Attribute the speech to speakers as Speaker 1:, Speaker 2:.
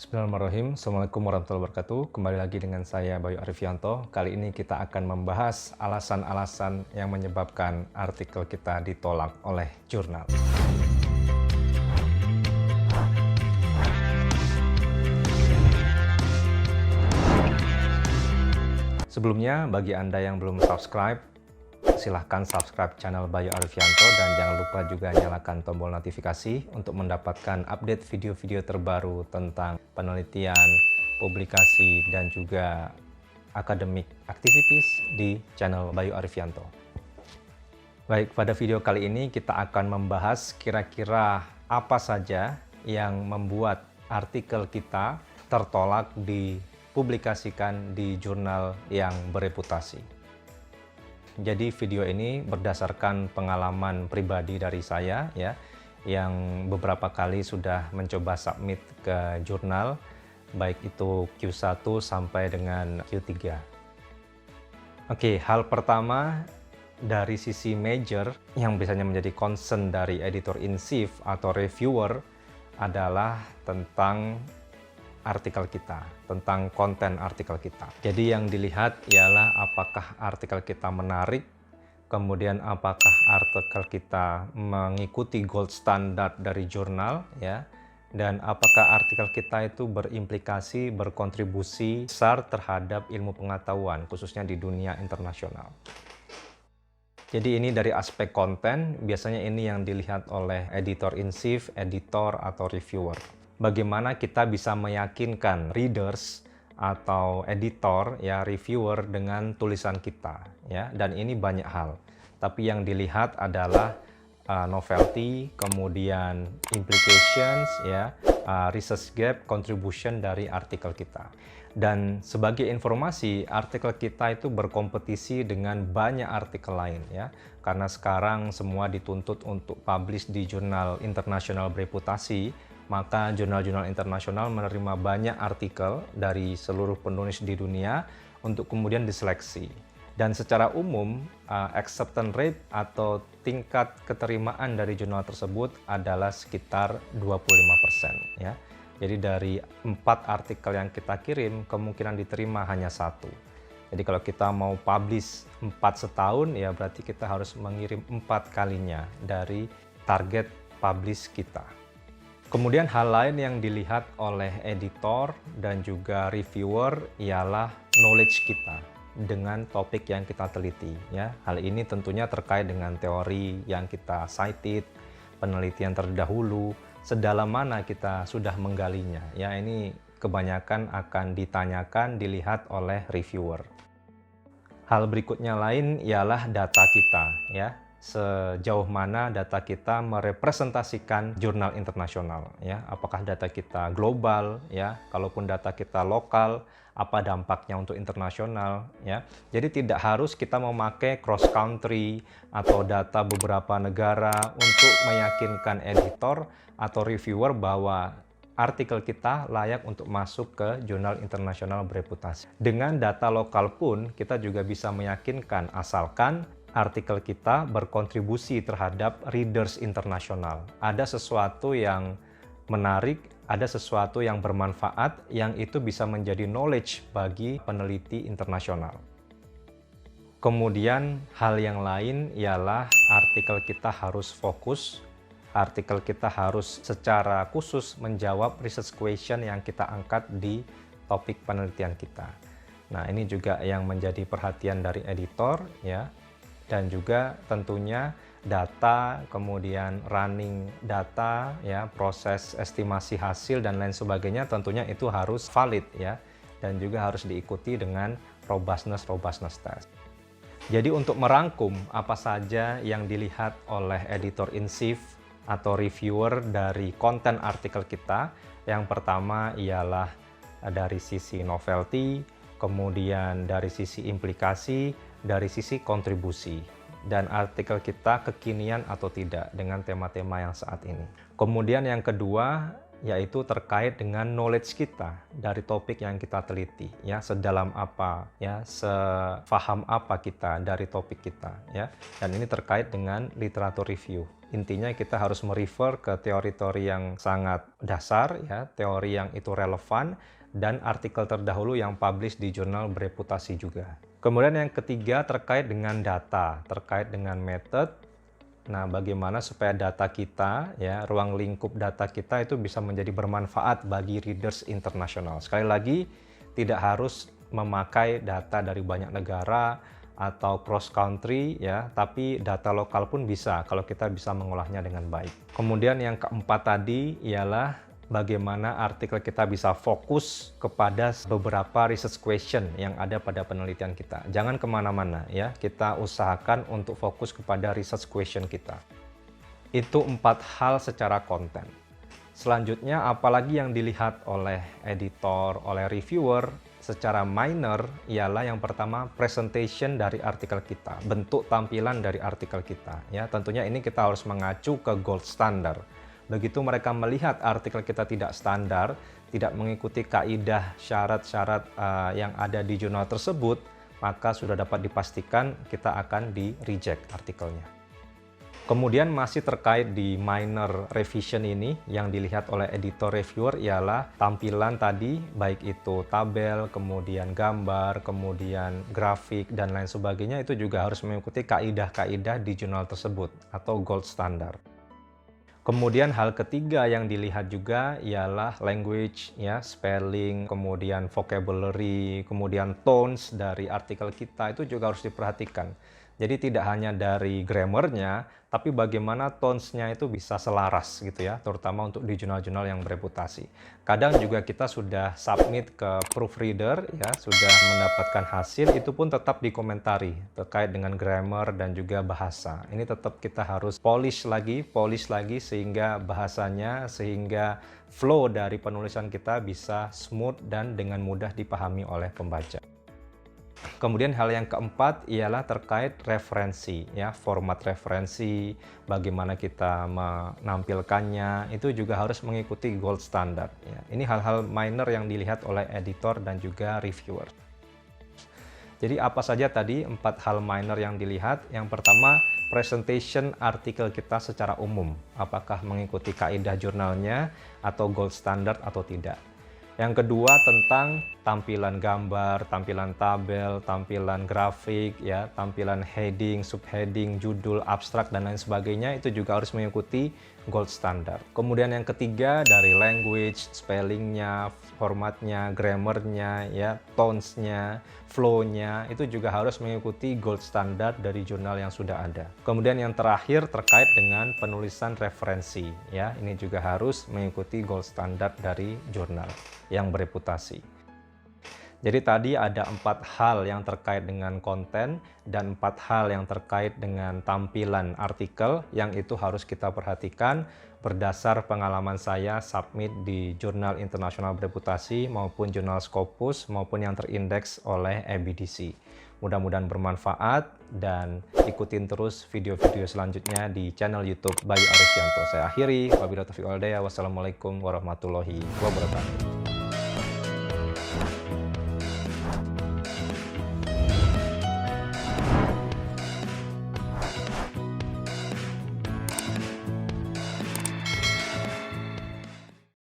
Speaker 1: Bismillahirrahmanirrahim. Assalamualaikum warahmatullahi wabarakatuh. Kembali lagi dengan saya Bayu Arifianto. Kali ini kita akan membahas alasan-alasan yang menyebabkan artikel kita ditolak oleh jurnal. Sebelumnya, bagi Anda yang belum subscribe, silahkan subscribe channel Bayu Arifianto dan jangan lupa juga nyalakan tombol notifikasi untuk mendapatkan update video-video terbaru tentang penelitian, publikasi, dan juga academic activities di channel Bayu Arifianto. Baik, pada video kali ini kita akan membahas kira-kira apa saja yang membuat artikel kita tertolak dipublikasikan di jurnal yang bereputasi. Jadi video ini berdasarkan pengalaman pribadi dari saya ya, yang beberapa kali sudah mencoba submit ke jurnal, baik itu Q1 sampai dengan Q3. Oke, hal pertama dari sisi major yang biasanya menjadi concern dari editor-in-chief atau reviewer adalah tentang artikel kita, tentang konten artikel kita. Jadi yang dilihat ialah apakah artikel kita menarik, kemudian apakah artikel kita mengikuti gold standard dari jurnal, ya, dan apakah artikel kita itu berimplikasi, berkontribusi besar terhadap ilmu pengetahuan, khususnya di dunia internasional. Jadi ini dari aspek konten, biasanya ini yang dilihat oleh editor-in-chief, editor, atau reviewer. Bagaimana kita bisa meyakinkan readers atau editor ya reviewer dengan tulisan kita ya, dan ini banyak hal, tapi yang dilihat adalah novelty, kemudian implications ya, research gap, contribution dari artikel kita. Dan sebagai informasi, artikel kita itu berkompetisi dengan banyak artikel lain ya, karena sekarang semua dituntut untuk publish di jurnal internasional bereputasi. Maka jurnal-jurnal internasional menerima banyak artikel dari seluruh penulis di dunia untuk kemudian diseleksi. Dan secara umum, acceptance rate atau tingkat keterimaan dari jurnal tersebut adalah sekitar 25%. Ya. Jadi dari 4 artikel yang kita kirim, kemungkinan diterima hanya 1. Jadi kalau kita mau publish 4 setahun, ya berarti kita harus mengirim 4 kalinya dari target publish kita. Kemudian hal lain yang dilihat oleh editor dan juga reviewer ialah knowledge kita dengan topik yang kita teliti ya. Hal ini tentunya terkait dengan teori yang kita cited, penelitian terdahulu, sedalam mana kita sudah menggalinya ya. Ini kebanyakan akan ditanyakan, dilihat oleh reviewer. Hal berikutnya lain ialah data kita ya. Sejauh mana data kita merepresentasikan jurnal internasional ya, apakah data kita global ya, kalaupun data kita lokal apa dampaknya untuk internasional ya. Jadi tidak harus kita memakai cross country atau data beberapa negara untuk meyakinkan editor atau reviewer bahwa artikel kita layak untuk masuk ke jurnal internasional bereputasi. Dengan data lokal pun kita juga bisa meyakinkan asalkan artikel kita berkontribusi terhadap readers internasional. Ada sesuatu yang menarik, ada sesuatu yang bermanfaat, yang itu bisa menjadi knowledge bagi peneliti internasional. Kemudian hal yang lain ialah artikel kita harus fokus, artikel kita harus secara khusus menjawab research question yang kita angkat di topik penelitian kita. Nah, ini juga yang menjadi perhatian dari editor ya. Dan juga tentunya data, kemudian running data, ya, proses estimasi hasil dan lain sebagainya tentunya itu harus valid ya, dan juga harus diikuti dengan robustness test. Jadi untuk merangkum apa saja yang dilihat oleh editor-in-chief atau reviewer dari konten artikel kita, yang pertama ialah dari sisi novelty, kemudian dari sisi implikasi, dari sisi kontribusi, dan artikel kita kekinian atau tidak dengan tema-tema yang saat ini. Kemudian yang kedua yaitu terkait dengan knowledge kita dari topik yang kita teliti ya, sedalam apa ya, sefaham apa kita dari topik kita ya. Dan ini terkait dengan literatur review Intinya kita harus merefer ke teori-teori yang sangat dasar, ya, teori yang itu relevan, dan artikel terdahulu yang publish di jurnal bereputasi juga. Kemudian yang ketiga terkait dengan data, terkait dengan method. Nah, bagaimana supaya data kita, ya, ruang lingkup data kita itu bisa menjadi bermanfaat bagi readers internasional. Sekali lagi, tidak harus memakai data dari banyak negara atau cross country, ya, tapi data lokal pun bisa kalau kita bisa mengolahnya dengan baik. Kemudian yang keempat tadi ialah bagaimana artikel kita bisa fokus kepada beberapa research question yang ada pada penelitian kita. Jangan kemana-mana, ya, kita usahakan untuk fokus kepada research question kita. Itu 4 hal secara konten. Selanjutnya, apalagi yang dilihat oleh editor, oleh reviewer secara minor ialah yang pertama presentation dari artikel kita, bentuk tampilan dari artikel kita, ya. Tentunya ini kita harus mengacu ke gold standard. Begitu mereka melihat artikel kita tidak standar, tidak mengikuti kaidah syarat-syarat yang ada di jurnal tersebut, maka sudah dapat dipastikan kita akan di-reject artikelnya. Kemudian masih terkait di minor revision ini, yang dilihat oleh editor reviewer ialah tampilan tadi, baik itu tabel, kemudian gambar, kemudian grafik, dan lain sebagainya, itu juga harus mengikuti kaidah-kaidah di jurnal tersebut atau gold standard. Kemudian hal ketiga yang dilihat juga ialah language, ya, spelling, kemudian vocabulary, kemudian tones dari artikel kita itu juga harus diperhatikan. Jadi tidak hanya dari grammarnya, tapi bagaimana tones-nya itu bisa selaras gitu ya, terutama untuk di jurnal-jurnal yang bereputasi. Kadang juga kita sudah submit ke proofreader, ya, sudah mendapatkan hasil, itu pun tetap dikomentari terkait dengan grammar dan juga bahasa. Ini tetap kita harus polish lagi sehingga bahasanya, sehingga flow dari penulisan kita bisa smooth dan dengan mudah dipahami oleh pembaca. Kemudian hal yang keempat ialah terkait referensi, ya, format referensi, bagaimana kita menampilkannya, itu juga harus mengikuti gold standard, ya. Ini hal-hal minor yang dilihat oleh editor dan juga reviewer. Jadi apa saja tadi 4 hal minor yang dilihat? Yang pertama, presentation artikel kita secara umum, apakah mengikuti kaidah jurnalnya atau gold standard atau tidak. Yang kedua tentang tampilan gambar, tampilan tabel, tampilan grafik, ya, tampilan heading, subheading, judul, abstrak, dan lain sebagainya, itu juga harus mengikuti gold standard. Kemudian yang ketiga dari language, spellingnya, formatnya, grammarnya, ya, tones-nya, flow-nya, itu juga harus mengikuti gold standard dari jurnal yang sudah ada. Kemudian yang terakhir terkait dengan penulisan referensi, ya, ini juga harus mengikuti gold standard dari jurnal yang bereputasi. Jadi tadi ada 4 hal yang terkait dengan konten dan 4 hal yang terkait dengan tampilan artikel yang itu harus kita perhatikan berdasar pengalaman saya submit di jurnal internasional bereputasi maupun jurnal Scopus maupun yang terindeks oleh EBDC. Mudah-mudahan bermanfaat dan ikutin terus video-video selanjutnya di channel YouTube Bayu Arifianto. Saya akhiri, wabillahi taufiq wal hidayah. Wassalamualaikum warahmatullahi wabarakatuh.